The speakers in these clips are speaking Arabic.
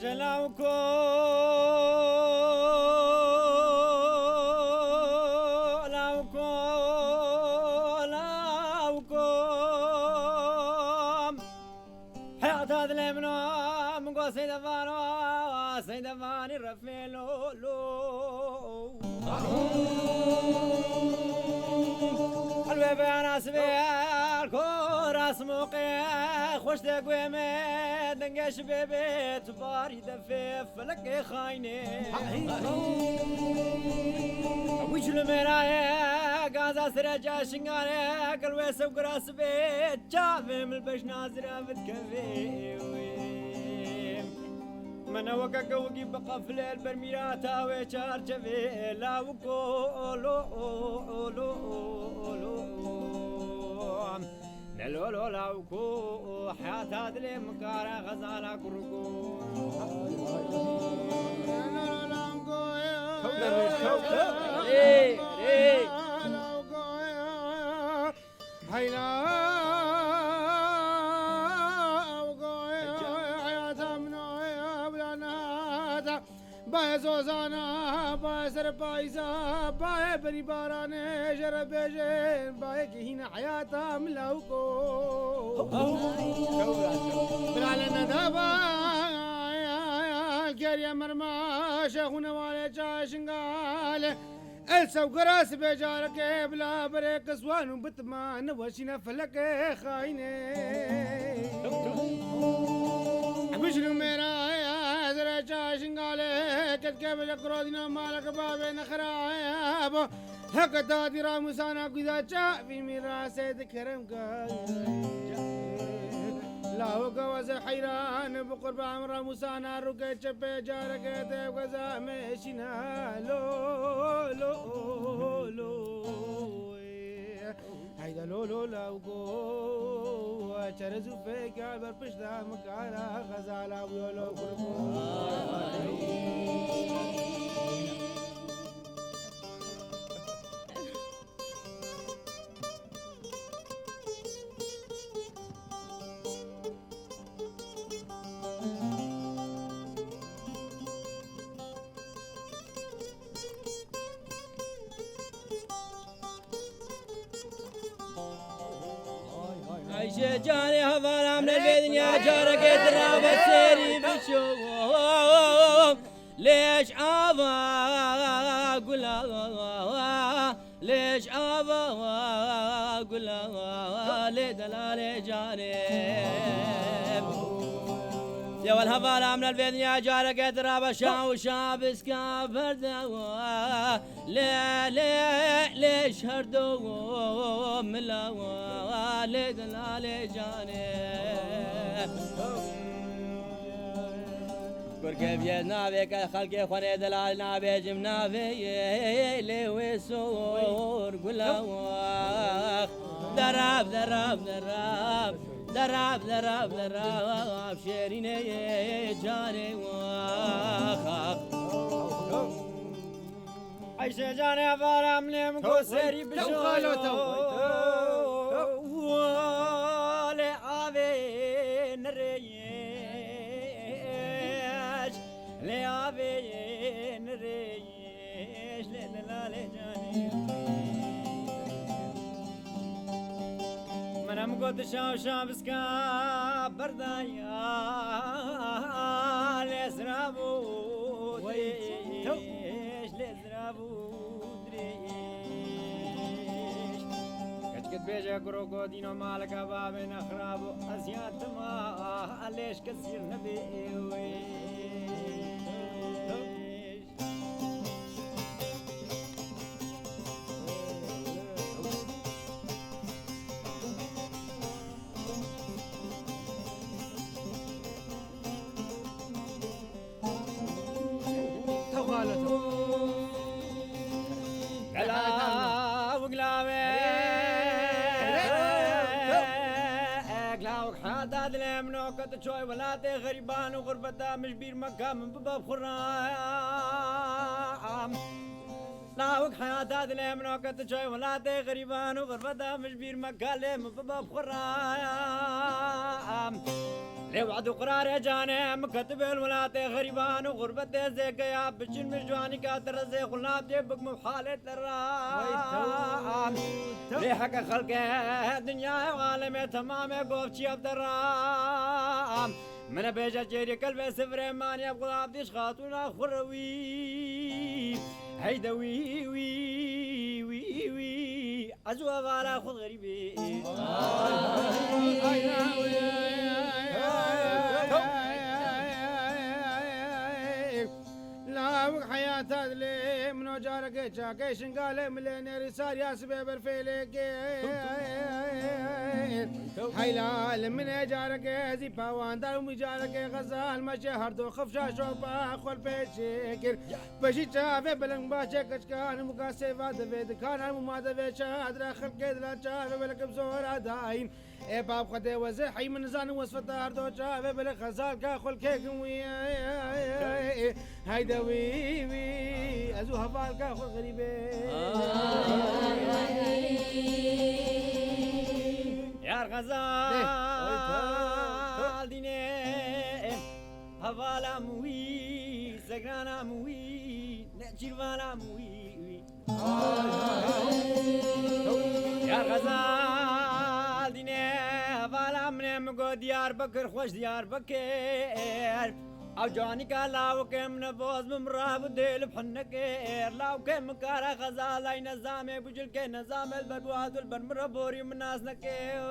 جلاوكو لاوكو لاوكو حياة هذا الامنو من قوى سيدفاني رفيلو لو البيبي انا سبيل كوراس موقع خوش تقوي ميد نقاش بيبي تباري دفيف فلك خايني ويش المرايا قازا سرجا شنغاري قلوي سوقراس بيت جافي من البش نازرة بتكفي من وقع قوقي بقى في الليل برميراتا ويشار جفي لا وقولو نلولو لاوكو حياة هادلي مكارا غزالا كركو باي زوزانا باي سربايزا باي بري باراني جربيجين باي كهينا حياتا ملاوكو بلالنا دابا كاريا مرما شيخونا والي جاشنغال السو قراس بجارك بلا بريك سوان بتمان وشينا فلك خايني مشرو ميرا زرا جاشنغال كتكبل قرودنا مالك بابي نخرا هكذا ديرا مسانا قدا جاء في ميراسة كرم لا وقوز حيران بقرب عمر مسانا رقا جبه جارك تبقى مشينا لو هيدا لو لاوكو چرزو فيك عبر پشتا مكارا غزالا ويولو كركو عيشة جاني هفانا من البيت يا جارك يتراب السيري بشوق ليش أبا قلا ليش أبا قلا لدلال جانب يا والهفانا من البيت يا جارك يتراب شاب اسكافر دوا ليش هردو ملا لدلال جانب كركب يا نافك خلقي خوني دلال نافي جم نافي لوي سور قلاوخ دراب شيريني جاني واخ عيشة جاني فارم لم كسري بشو لعابي نريش لعابي نريش لدلال جاني منم قد شابسكا بردايا لسرابو دريش لسرابو دريش كتكت بيجا كروكو دينو مالك بابي نخرابو أزيات ما ليش كثير نبيوي شوي ولا غريبان وغربتها مش بير مكان من باب خرام لاوك حياة هذا اليمن وقت شوي ولا غريبان وغربتها مش بير مكان من باب خرام لي وعد قرار يا جاني مكتب الولاد غريبان وغربة زيك يا بشن مجواني كاتر زي خلات يبك محالة الرام لي حق خلق الدنيا وعالم تمام قوفتي عبد الرام من بيجا جيري كلب سفر ماني ابغى عبديش خاطونا خروي هيدا وي وي وي وي ازوا بالا خذ غريبي لا حياة هذلي منو جارك شاكي شنقالي مليونير صار يا سبيب الفيلك حيلال من جارك زي باوان دار ومجارك غزال ماشي هردو خفشا شوفا خول بيشكر بشي شافي بلنگ باشي كشكان مقاسي فاد فيد كان مماد في شادر خلق دلا شافي بلك بزور داين اي باب خدي وزي حي من زان وصفة هردو شافي بلك غزال كاخول كيك هيدا وي وي ازو هفال كاخول غريبي يا غزال ديني هفالا موي سكرانا موي نجيروانا موي يا غزال ديني هفالا من مقو ديار بكر خوش ديار بكر او جواني كلاو كم نفوز بمراب ديل بحنكير لاو كم كارا غزال اي نظام بجل كي نظام البدوات والبرمر بوري من ناس نكير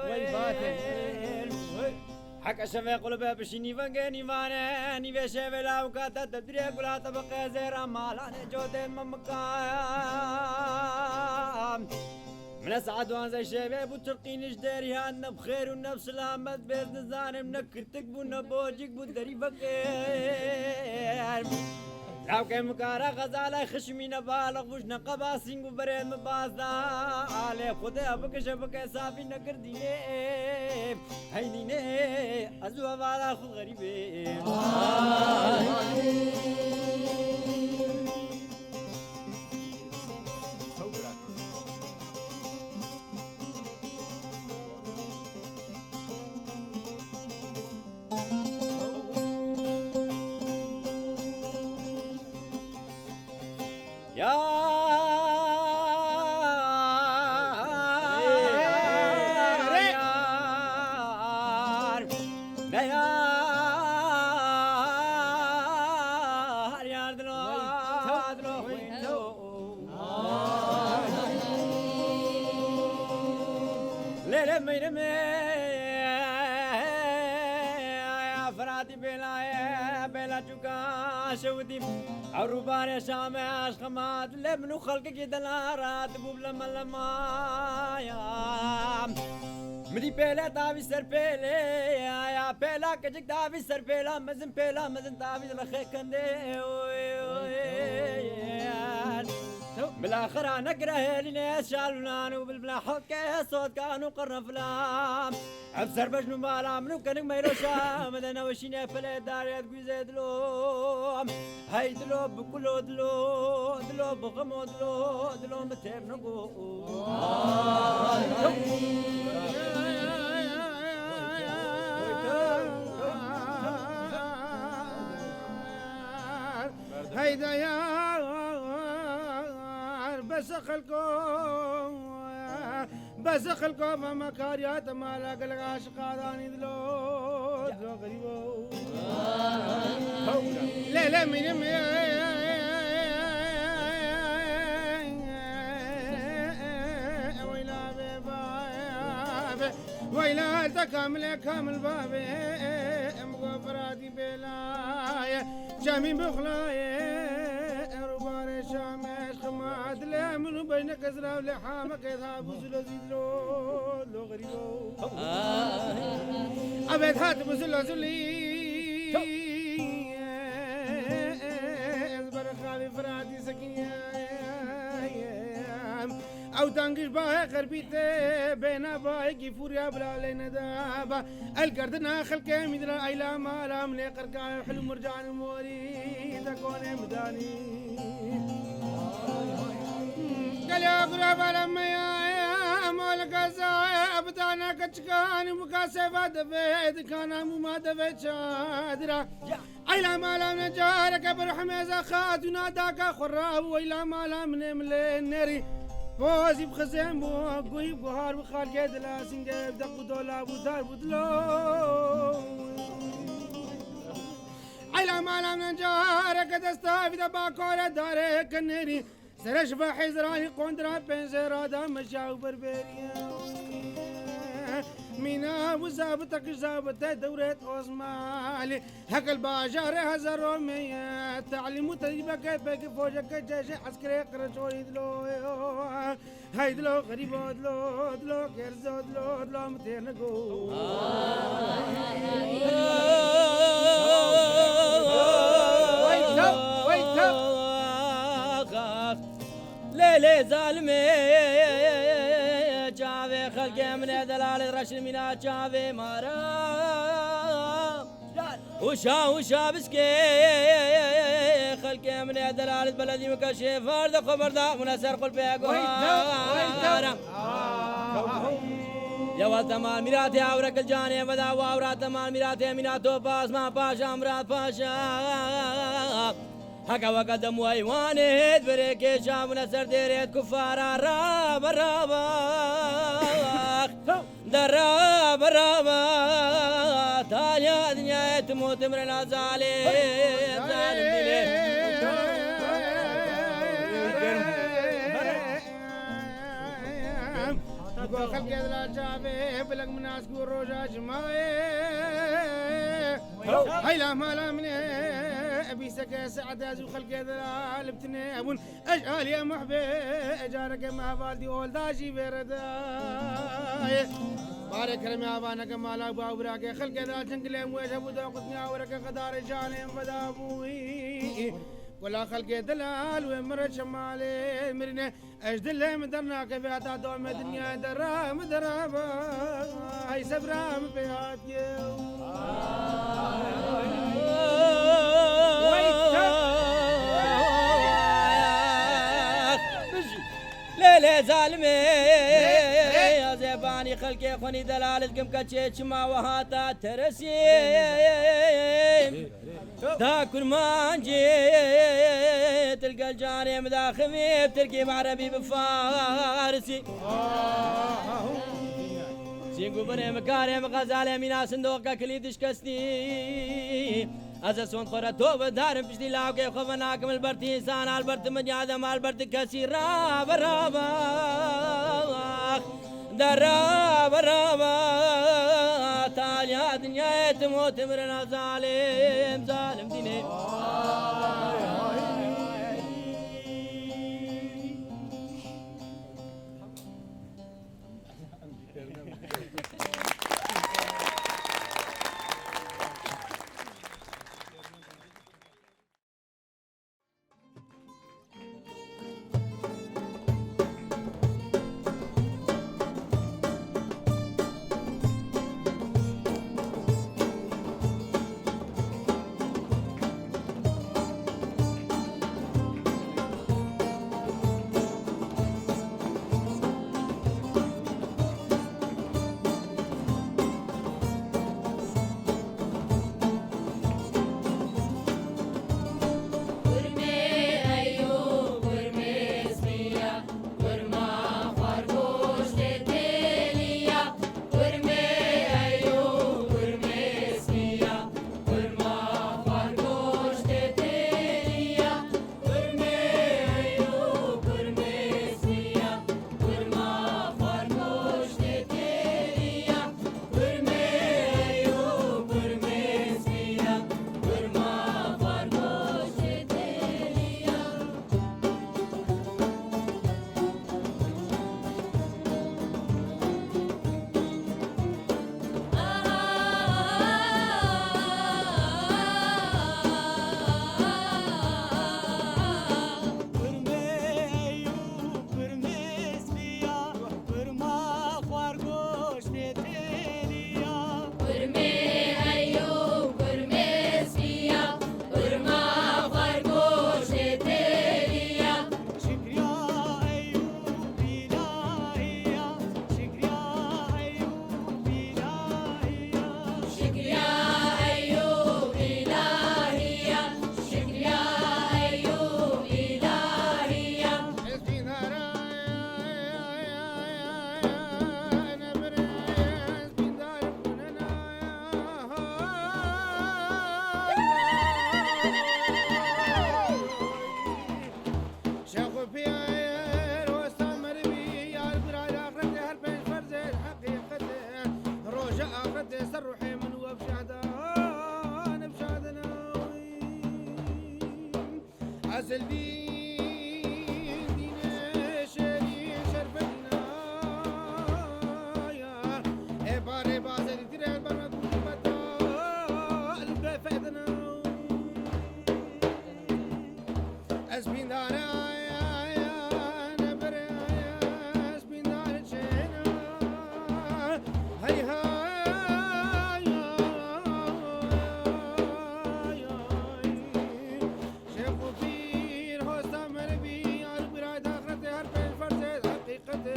حق شفي قلبه بشيني فنجني فاني بشفي لاو كاتا تدري قلا طبقة زيرا مالاني جودين ممكام من اسعد وان زي شباب وترقين جداري هانا بخير والنفس سلامت باذن زانم نكرتك بونا بوجك بودري فقير لو كان مكارا غزالة خشمينا بالغ وشنا قباسين وبرين مبازا علي خدا بك شبك صافي نكرديني هيديني ازوا بالا خذ غريبي شودي عروبان شام اشخمات لبنو خلق دلارات بوب لما يا مدي بيلا تافي سر بيلا يا بيلا كجك تافي سر بيلا مزن تافي لخكندي بالاخر انا اقرا لناس شالونان وبالبلا حكي صوت كانوا قرن فلام ابصر بجنو مالا منو كان ما يروشا مدنا وشينا فلا داريات غزيد لو هاي دلو بكلو دلو بغمو دلو متير نقو هيدا يا بسخلكم مكاريات مالك العاشق عاداني دلو غريبو لا من ويلا تكامل كامل بابي مغفراتي بلايا جامين بخلايا ربار شامش خمات لا منو بينك ازرا ولحامك يذهب وزلو زيدلو غريبو ابيت هات وزلو زلي ازبر خالي فراتي سكينة او تنقش باهي خربيته بينا باهي كي فوريا بلا لينا دابا القردنا خلقه مدرا ايلا مالا ملي قرقا حلو مرجان الموري تكوني مداني قال يا قرابة لما يا مالك زايب دانا كتشكاني مكاسفة دفيد كان مما دفيد شادرة إلى ما لم نجارك برحمة زخات وناداك خراب وإلى ما لم نملين نري فوزي بخزين بوقوي بوهار بخار كيد لا سنجيب دقو دولا بودار بودلو إلى ما لم نجارك دستافي دباكورة دارك النري سرش بحزراني قندرة بنزيرا دام مشاو بربريا مينا وزابطك زابطة دورة أوزمالي هك الباجار هزر رومية تعليم وتجربة كيفك فوجك جيش عسكري قرشوري دلو هاي دلو غريبو دلو دلو كيرزو دلو دلو متينكو ليلي ظالمي جاوي خلقي من دلال رشل منا جاوي مارا وشا بسكي خلقي من دلال بلدي مكشف فرد خبردا منسر قل بيقو يا والتمال ميراتي عورك الجاني بدا وعورات تمال ميراتي ميناتو باس ما باشا مرات باشا حكا وقدم ويوانيد بريكي شامنا سرديريت كفارا رابا رابا درابا رابا تاليا دنيا تموت مرنا ظالم ظالم دلي خلق يدلا جابي بلق مناس روجا جماعي هيلا مالا من ابي سكا سعد ازو خلق يدلا لبتني ابون اجال يا محبي اجارك مع والدي ولداجي برداي بارك رمي ابانا كمالا باوراك خلق يدلا جنگلي مويش ابو دوقتني اورك قدار جاني مدابوي ولا خلق دلال ومر شمالي مرنا اجدل مدرنا كفياتا دوم الدنيا درام درابا هاي سبرام بياتي ليلي ظالمي يا زيباني خلقي خوني دلالتكم كتشيش ما وهاتا ترسي تاكل مانجي تلقى الجاني مداخمي بتركي بعربي بفارسي سينقو بري مكاري مغازالي مينا صندوق كليدش كستي أزسون خورتو بدارم بجدي لاوكي خوفناكم البرتي إنسان البرت مجادم البرت كسي رابا رابا درابا رابا تاليا دنيا تموت مرنا ظالم ظالم ديني أسلدين دين شري شرفتنا يا باري بازل ترى برمت بتا البفدنا أسبين دانا يا نبر يا أسبين دانا شينا هاي هاي شيخ وفير هوستا مربي البراد آخرته هرب الفرز حقيقته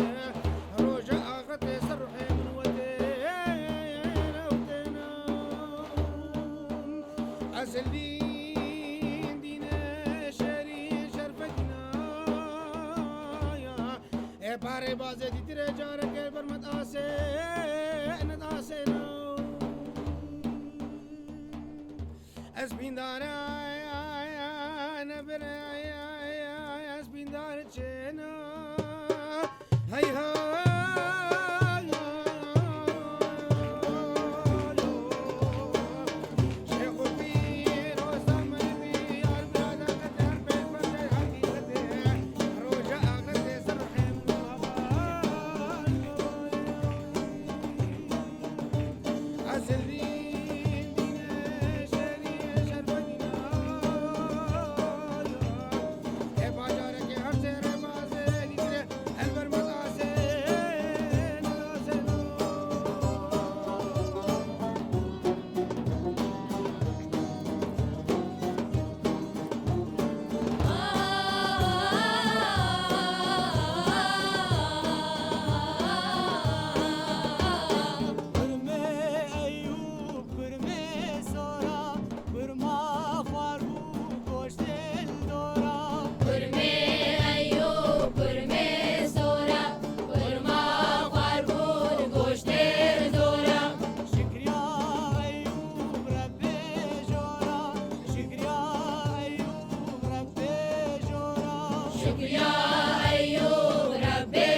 روجة آخرته سرحي من ودين أوتنا أسلين دينا شري شرفتنا يا باري بازي دي ترى جارك برمت آسين آسينا أسبين دانا يا نبر يا أسبين دانا تشينا هاي هاي شيخ وفير وسام البي البلاد قدر بالفرد حقيقته روجة آخرته سرحي من الهوان أسلين دينا شري شرفتنا يا باجارك هر سير بازل يجري البرمت آسين آسين برمي أيوب برمي سورا برما فاروق گوشت الدورا برمي أيوب برمي سورا برما خربود گوشت الدورا شكريا أيوب ربي جورا شكريا أيوب ربي جورا شكريا أيوب ربي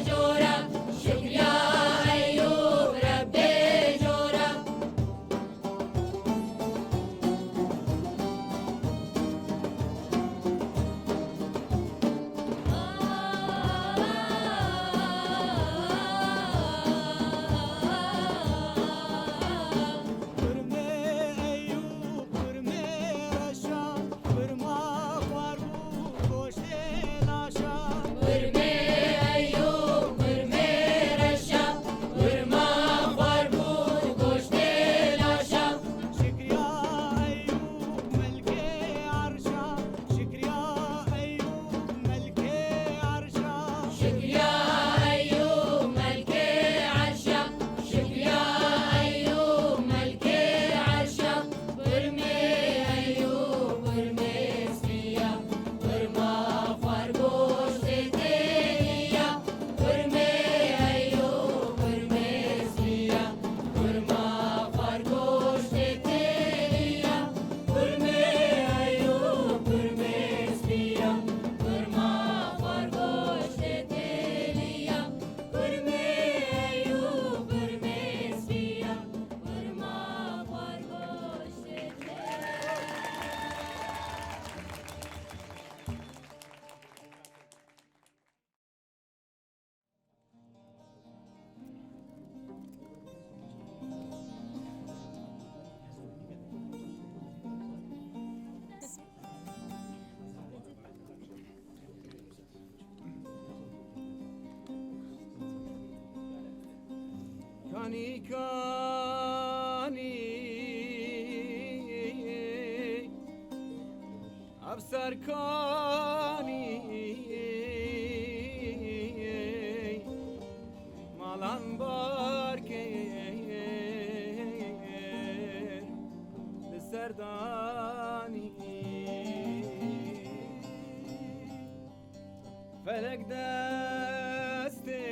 جورا شكريا أيوب ربي جورا برمي أيوب برمي رشا برما فاروق گوشت لاشا برمي أيوب برمي رشا برما خربود گوشت لاشا شكريا أيوب ملكي عرشا شكريا أيوب ملكي عرشا شكريا أيوب ملكي عرشا شكريا أيوب ملكي عرشا برمي أيوب برمي سفيا برما خربوش تيتينيا برمي أيوب برمي سفيا برما خربوش تيتينيا برمي أيوب برمي سفيا برما خربوش تيتينيا برمي أيوب برمي سفيا برما خربوش كاني كاني أبصر كاني مالان باركير لسرداني فلك دستي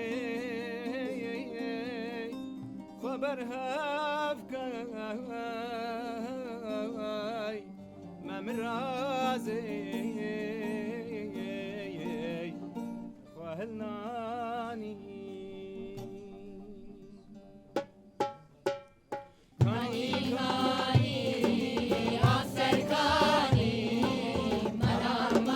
خبر هفكاي ما من رازي وهلناني كاني كاني أفسر كاني منام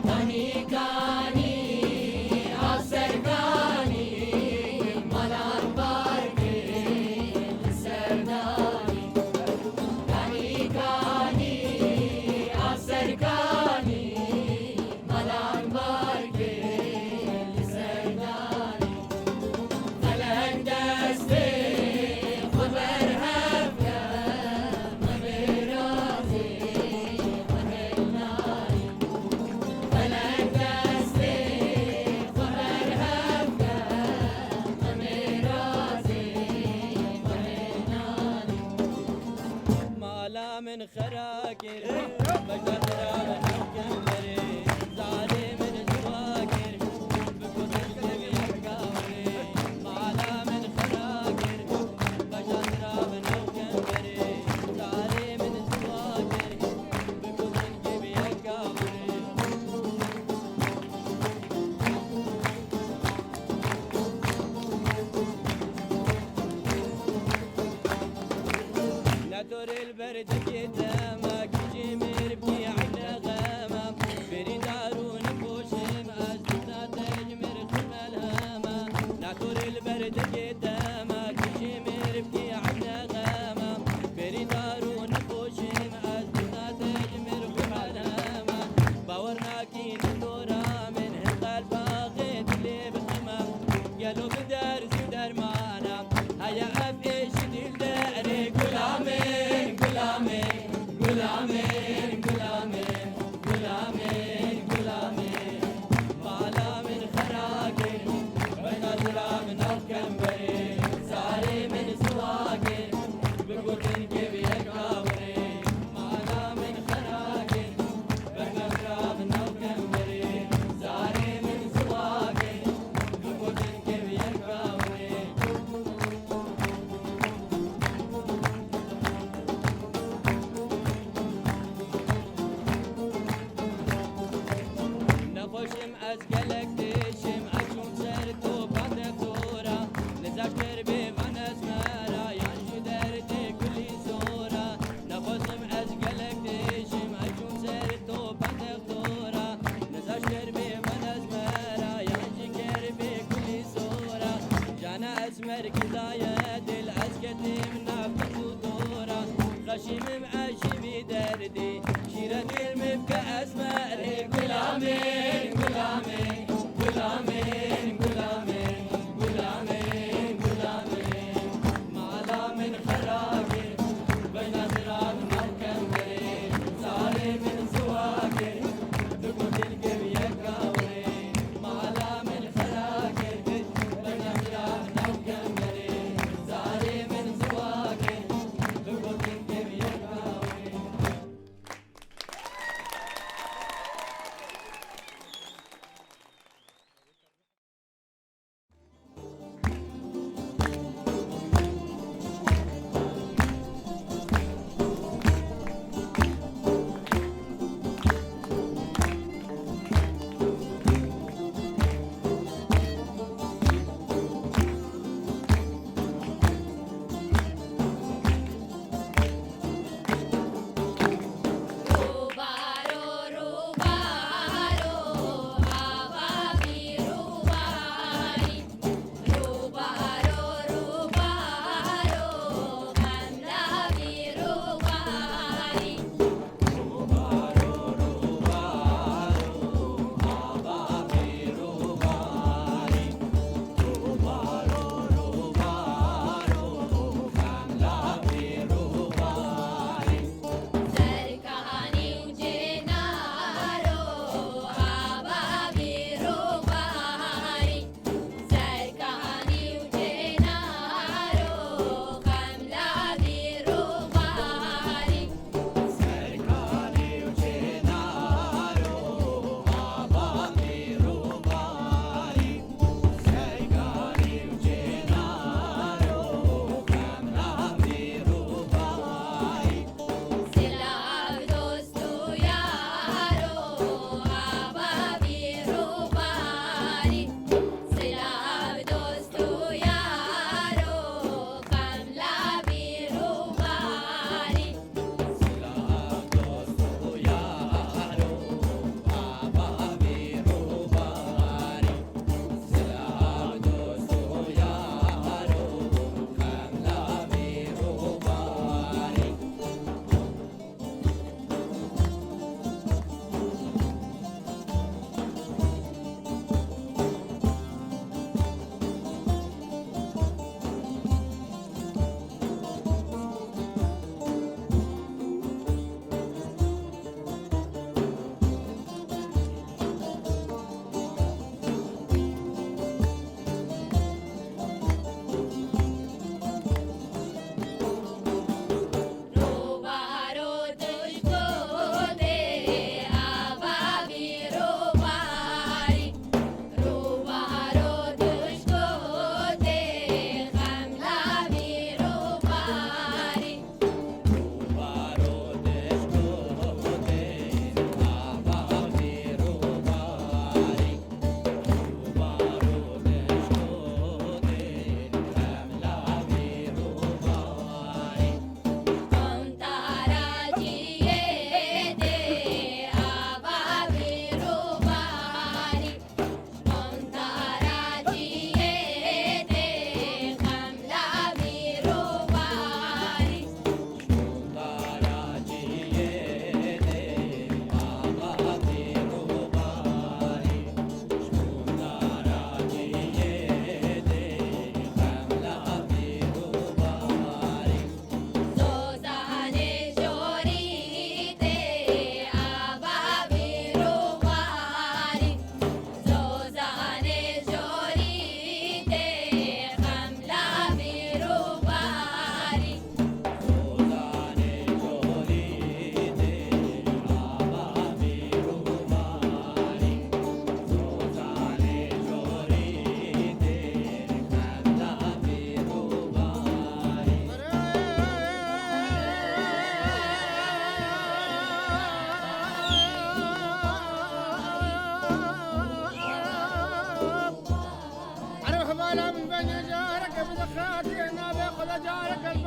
كاني كاني عالسركاني ملان باركي السرداني كاني كاني عالسركاني ملان باركي السرداني فلك دستي خبر هبكة مبرازي وهلناني فلك دستي خبر هبكة مبرازي وهلناني مالا من خراكر بقدر من كمبري زاري من زواكر بكتر كبي يحكاوري مالا من خراكر بقدر من كمبري زاري من زواكر بكتر كبي يحكاوري نادر البرد قدامك يجي مربكي على غامة بريد عرون بوشم أزدنا تجمر خم الهامة نادر البرد قدامك يجي مربكي على غامة بريد عرون بوشم أزدنا تجمر خم الهامة باورناكي ندورا من هقال باغيت اللي بخمم قالوا بدار زدار معنا هيا أبقيش ديل داري غلامين غلامين غلامين غلامين غلامين غلامين معلا من خراكين بنظرة من الكمبري ساري من سواكين بقولن كيف يكاوري معلا من خراكين بنظرة من الكمبري ساري من سواكين بقولن كيف يكاوري نخوشم از گلک دیشم اچون سر تو بعد دورا نزاکر به من از مرا یانجو درد کلی زورا نخوشم از گلک دیشم اچون سر تو بعد دورا نزاکر به من از مرا یانجو کر به کلی زورا جانا از مرکزای دل از کتیم نفت دورا خشیم عاشی دردی شیر دل مبکه از مری غلامین غلامین غلامین غلامین غلامین غلامین معلا من خراکر بنظرات مرکمبری ساری من زواکر دکتر کے بیکاوری معلا من خراکر بنظرات مرکمبری ساری من زواکر دکتر کے بیکاوری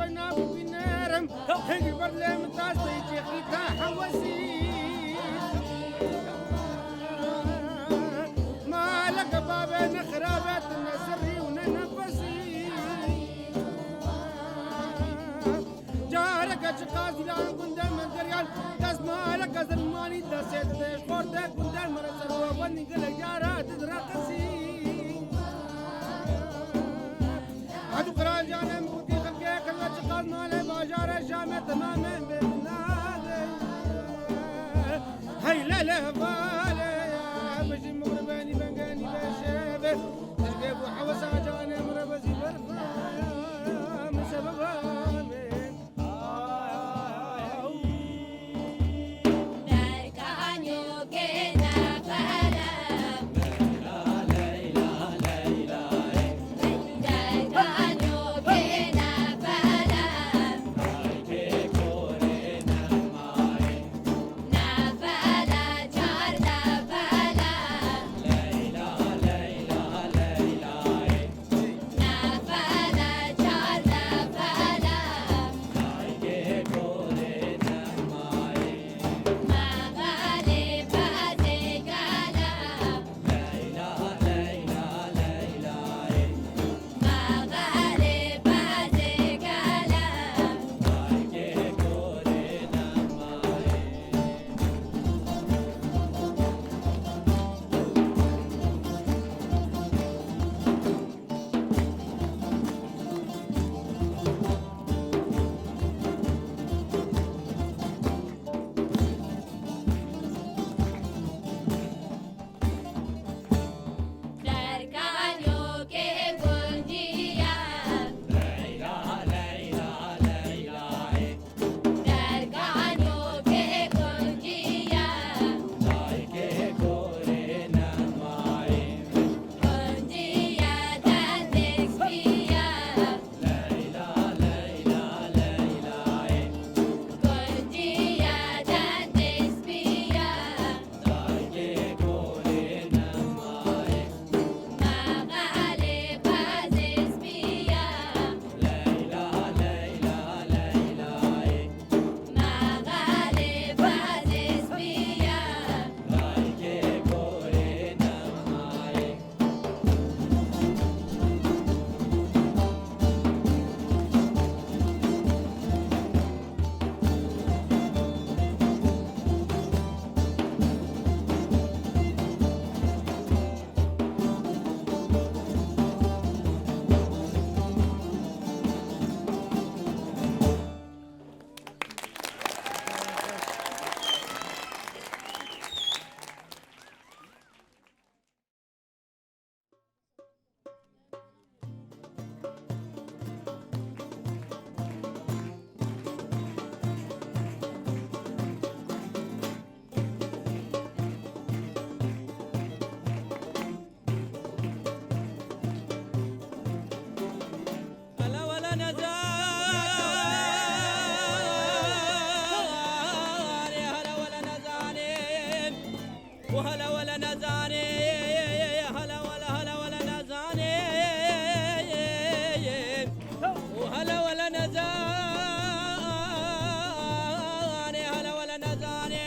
وينا في نارم هنجي برلي من تاس بيجي خلقها حواسي ما لك بابين خرابات النسري وننفسي جارك شقاس لان كندر من دريان داس مالك زلماني داسيت ديش فورتك كندر مرسل وبني قلق جارات ترقصي عدو قران جانم بودي خلقه خلق شقاس مالي باجار الشام تماما بالنادي هاي لا لا بالي بجي مغرباني بنقاني بشابه ترقب وحوسا جانم ربزي برفا من سببها وهلا ولا نزاني هلا ولا نزاني وهلا ولا نزاني هلا ولا نزاني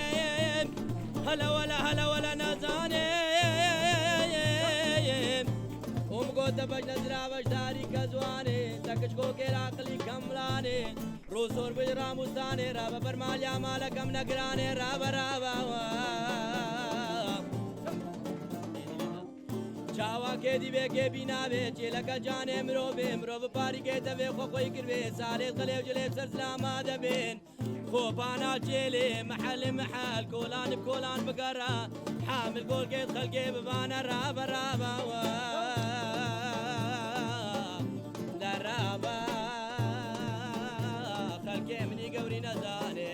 هلا ولا نزاني ومقوت بج نزرا بج داري كزواني تكشكو كير عقلي كملاني روسور بجرا مستاني رابا برماليا مالكم نقراني رابا چاوا کے دیوے کے بینا وے چلکا جانے مرو پاری کے دوے خو کوئی کروے سارے قلیب جلیب سر سلام آدبین خو پانا چلے محل کولان بکولان بقرا حامل قول کے خلقے ببانا رابا لا رابا خلقے منی قوري نزاني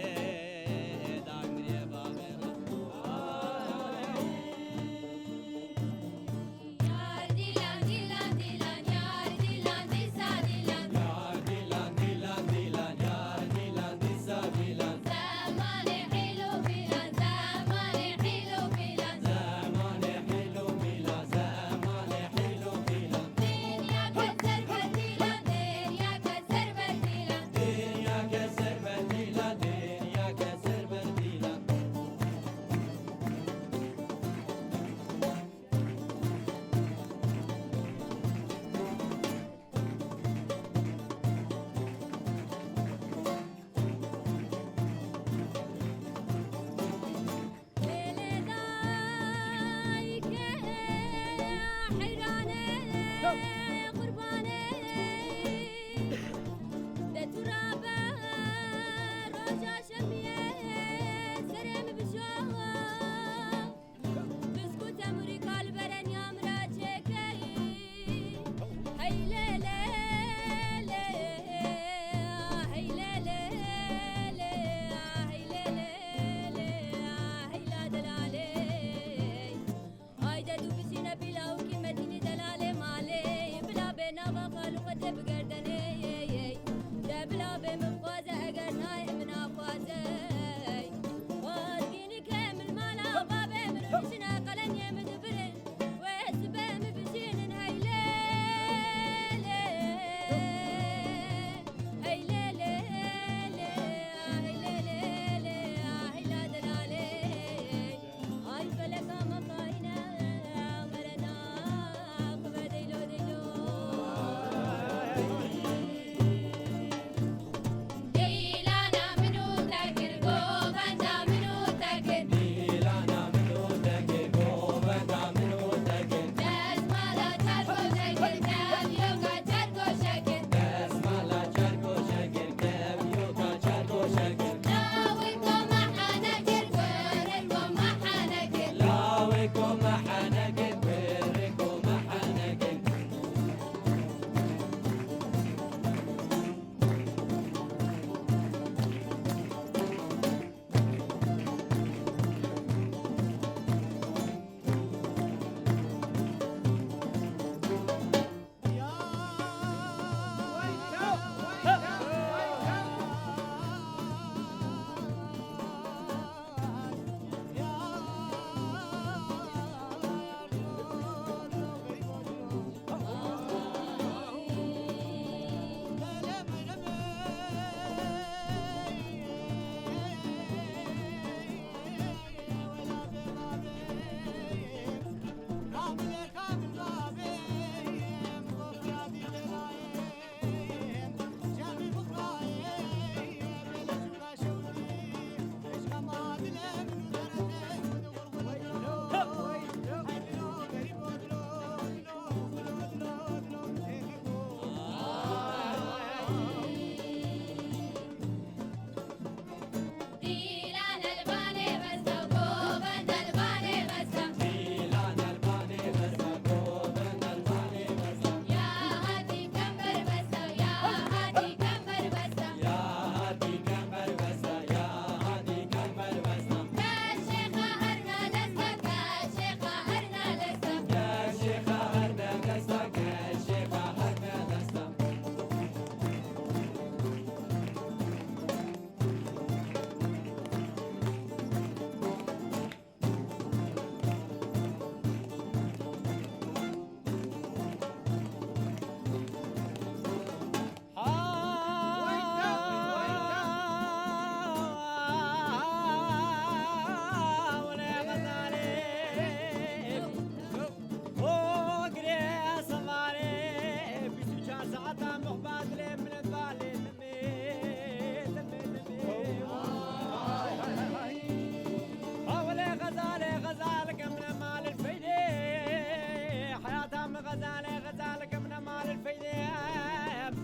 غزالة غزالك من مال الفيديم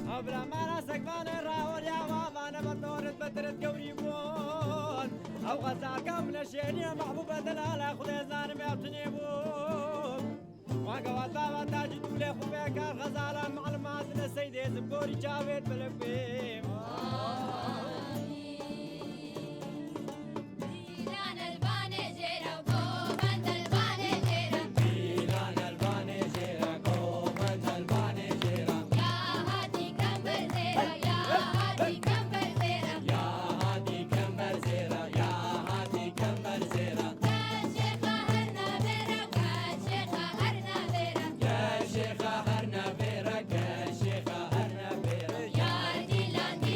أو بلا ما راسك بان الراور يا وابانا بطورة بدرة قوريبون أو غزالك من الشيرية محبوبة دلالة خذي زانم يبتنيبون وقوات بابا تاجي دولي خوبيك الغزالة معلومات السيدة زبوري جاويد بلبيم يا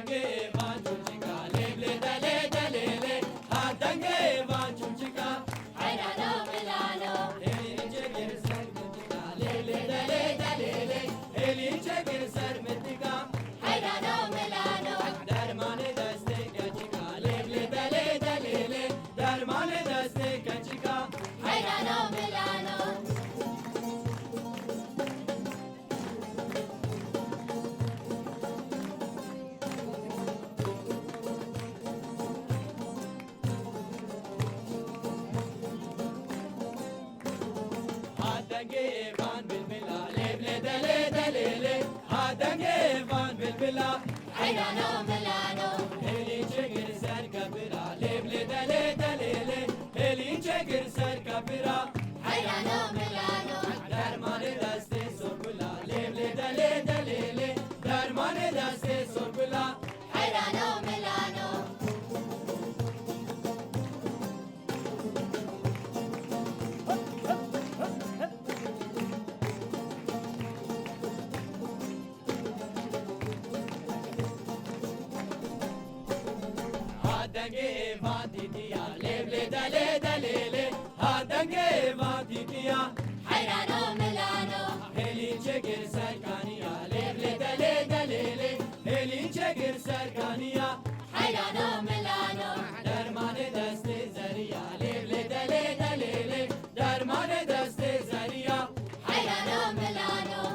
دنگه وان چونچکا لیبل دله دلیله ها دنگه وان چونچکا حیرانو ملانو هلی چگر سر متکا لیبل دله دلیله هلی چگر سر متکا حیرانو ملانو درمان دسته کچکا لیبل دله دلیله درمان دسته کچکا حیرانو ملانو هادنگه وان بالبلا لیبل دله دلیله هادنگه وان بالبلا حیرانو ملانو هلی چگر سر کبرا لیبل دله دلیله هلی چگر سر کبرا حیرانو ملانو درمان دسته سربلا لیبل دله دلیله درمان دسته سربلا حیرانو ملانو هادنگه وان دیدیا لیبل دله دلیله هادنگه وان دیدیا حیرانو ملانو هلی چگر سر کانیا لیبل دله دلیله هلی چگر سر کانیا حیرانو ملانو درمان دست زریا لیبل دله دلیله درمان دست زریا حیرانو ملانو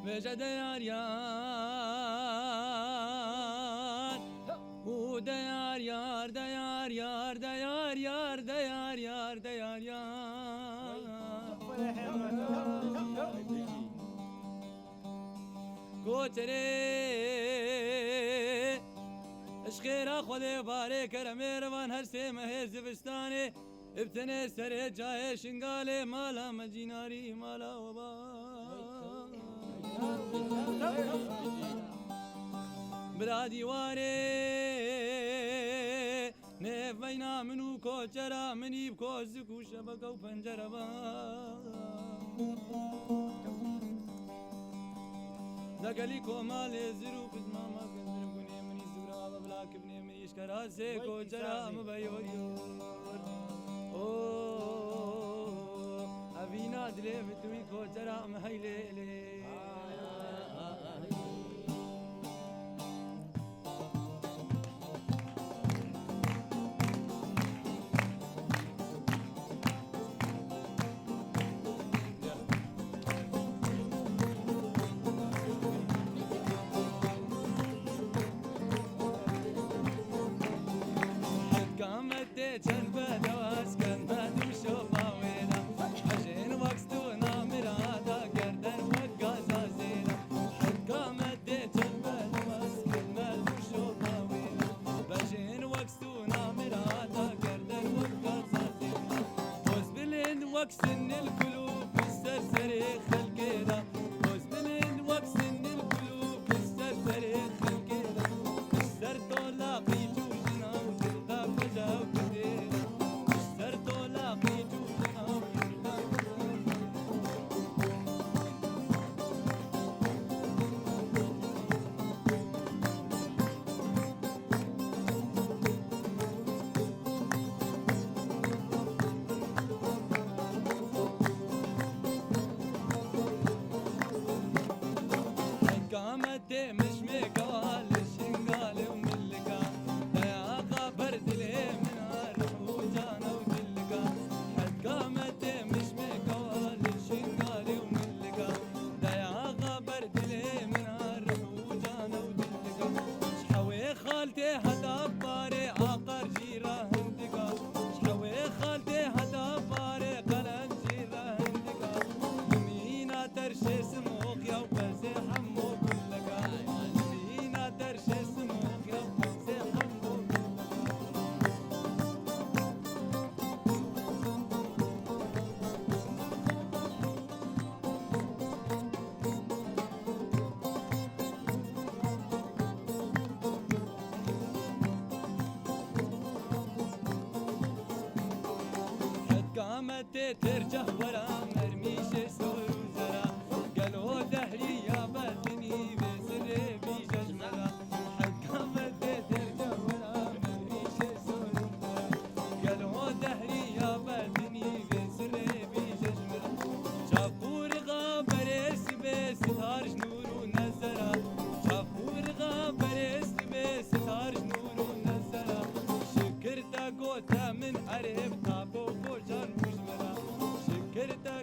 بجا ديار يار وديار يار ديار يار ديار يار ديار يار ديار يار كوتري اشخيرا خذي باري كرمي روان هرسي مهز بستاني ابتني سري جاي شنقالي مالا مجيناري مالا وبا برادي واري نفينا منو كوچرا مني بكوزك وشبكة وبنجرة دقلي كومالي زرو بزما ما كنزر بني مني زورا بلا كبني مني شكراسي كوچرا مبيوريو أبينا دلي بتوي كوچرا مهيلي وكسن القلوب السرسري خلقنا وزن وكسن القلوب السرسري خلقنا السرتو لاقي جوجنا وتلقى فجا وكدينا السرتو لاقي جوجنا وتلقى فجا ترجع ورا مرميش سور وزرا قالوا دهري يا بدني بسر بججمرا حقا بدي ترجع ورا مرميش سور وزرا قالوا دهري يا بدني بسر بججمرا شافور غابر اسبس تارج نور ونزرا شافور غابر اسبس تارج نور ونزرا شكرتا قوتا من عرب طابو بوجان مجمرا شكرتا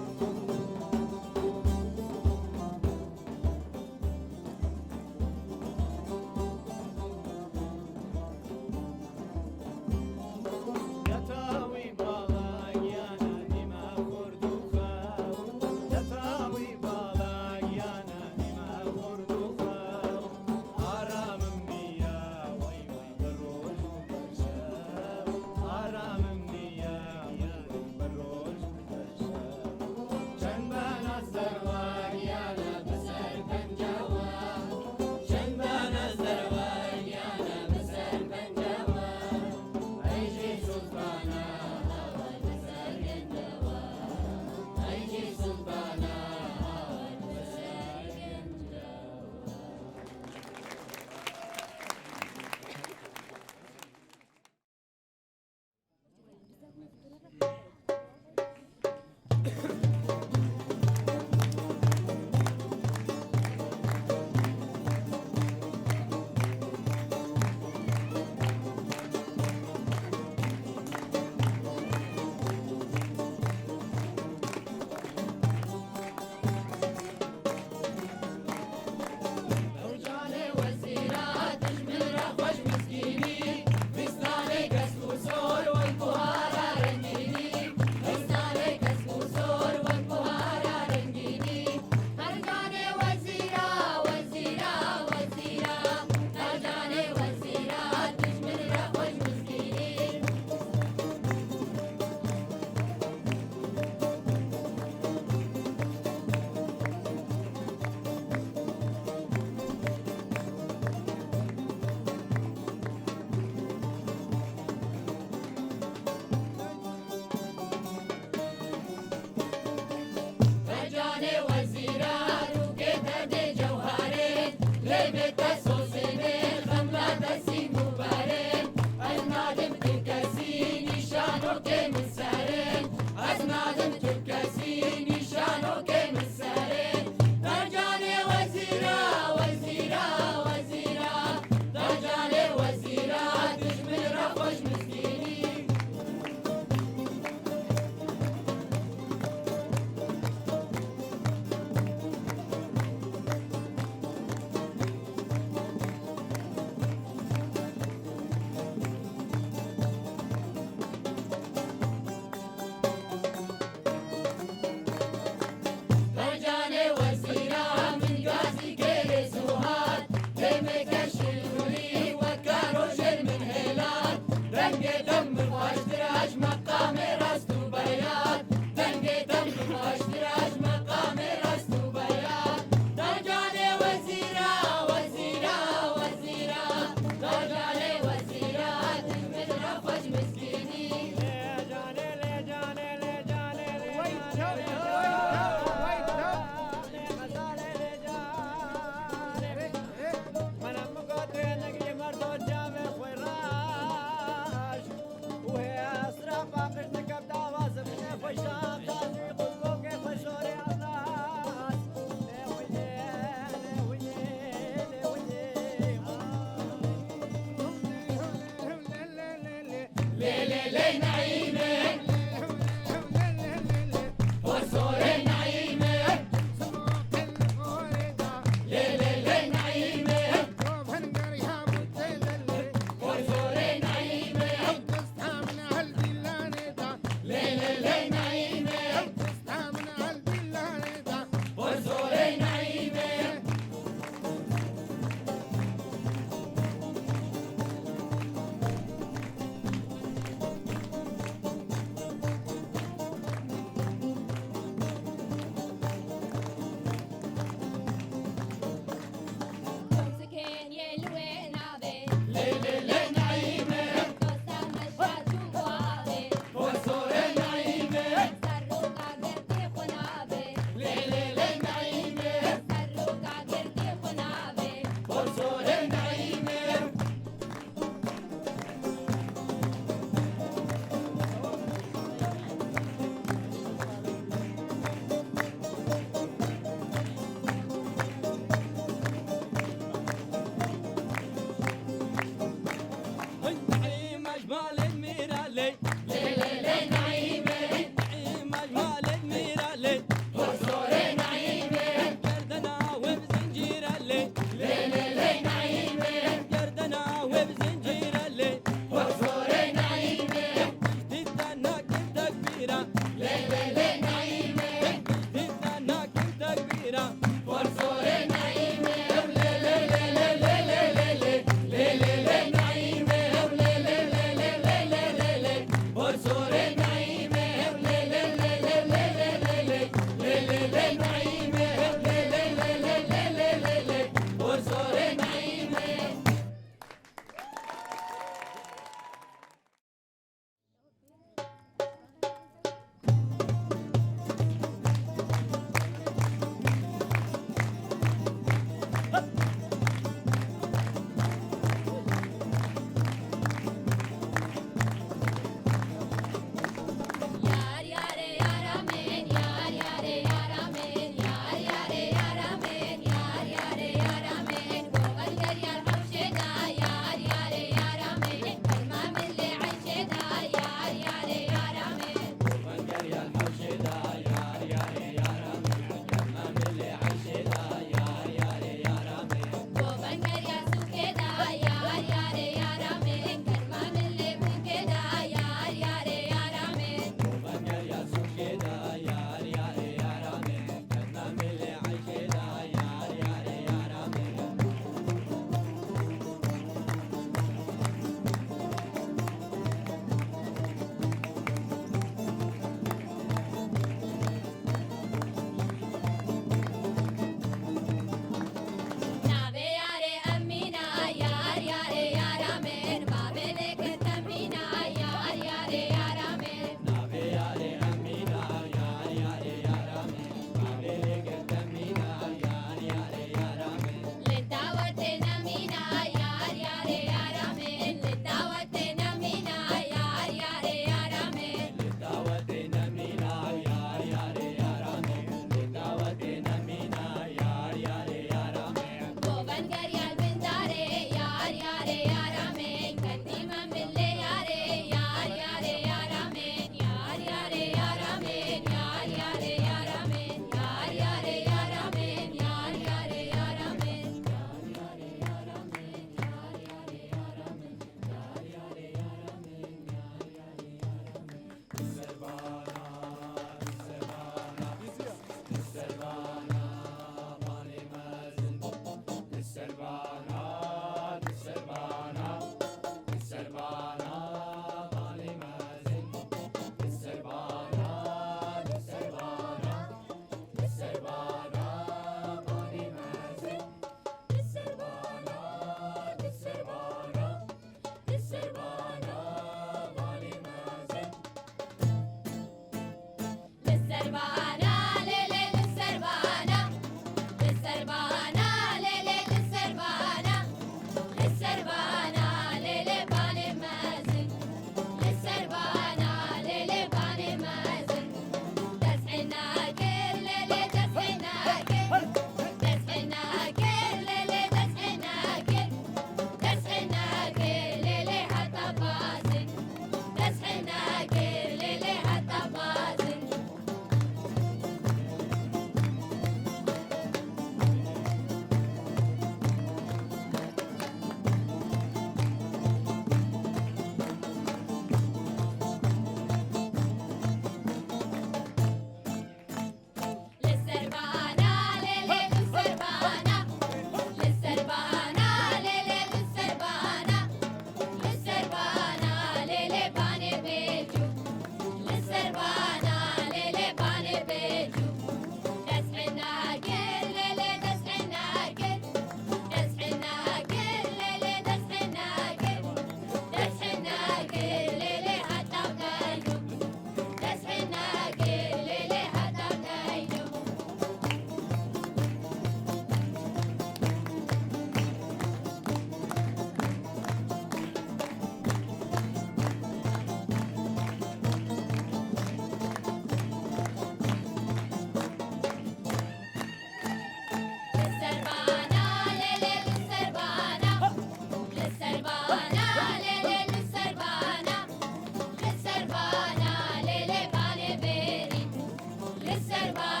Serba